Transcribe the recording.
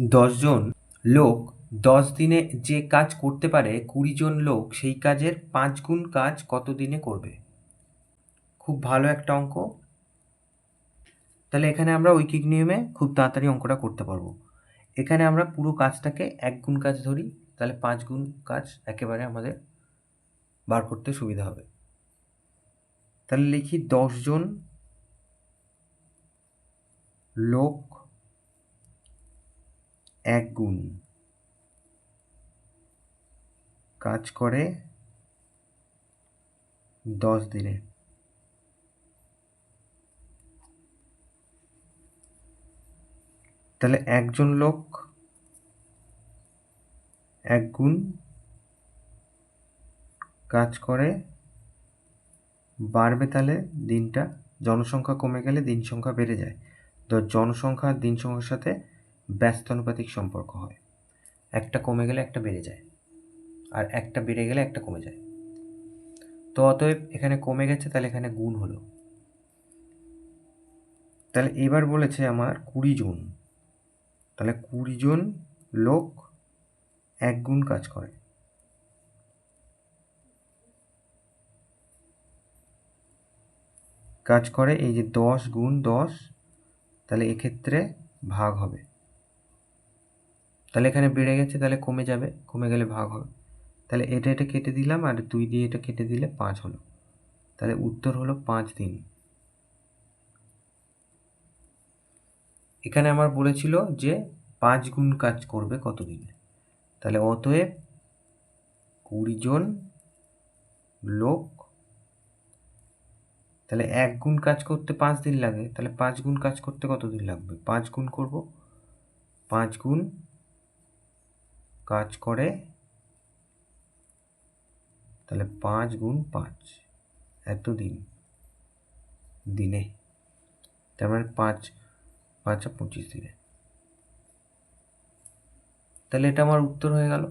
10 জন লোক 10 দিনে যে কাজ করতে পারে 20 জন লোক সেই কাজের 5 গুণ কাজ কত দিনে করবে? খুব ভালো একটা অঙ্ক। তাহলে এখানে আমরা ঐকিক নিয়মে খুব তাড়াতাড়ি অঙ্কটা করতে পারবো। এখানে আমরা পুরো কাজটাকে 1 গুণ কাজ ধরি, তাহলে 5 গুণ কাজ একেবারে আমাদের বার করতে সুবিধা হবে। তাহলে লিখি 10 জন লোক 1 গুণ কাজ করে 10 দিনে। তাহলে 1 জন লোক 1 গুণ কাজ করে, বাড়বে তাহলে দিনটা, জনসংখ্যা কমে গেলে দিন সংখ্যা বেড়ে যায়। তো জনসংখ্যা আর দিন সংখ্যার সাথে ব্যস্তানুপাতিক সম্পর্ক হয়, একটা কমে গেলে একটা বেড়ে যায়, আর একটা বেড়ে গেলে একটা কমে যায়। তো অতএব এখানে কমে গেছে, তাহলে এখানে গুণ হলো। তাহলে এবার বলেছে আমার 20 জন, তাহলে 20 জন লোক 1 গুণ কাজ করে। কাজ করে এই যে 10 গুণ 10, তাহলে এক্ষেত্রে ভাগ হবে। তাহলে এখানে বেড়ে গেছে, তাহলে কমে যাবে, কমে গেলে ভাগ হবে। তাহলে এটা কেটে দিলাম, আর 2 দিয়ে এটা কেটে দিলে 5 হলো। তাহলে উত্তর হলো 5 দিন। এখানে আমার বলেছিল যে 5 গুণ কাজ করবে কত দিনে। তাহলে অতএব 20 জন লোক, তাহলে 1 গুণ কাজ করতে 5 দিন লাগে, তাহলে 5 গুণ কাজ করতে কত দিন লাগবে? 5 গুণ করবো, 5 গুণ কাজ করে, তাহলে 5 গুণ 5 এত দিন দিনে, তার মানে 5 5 25 দিনে। তাহলে এটা আমার উত্তর হয়ে গেল।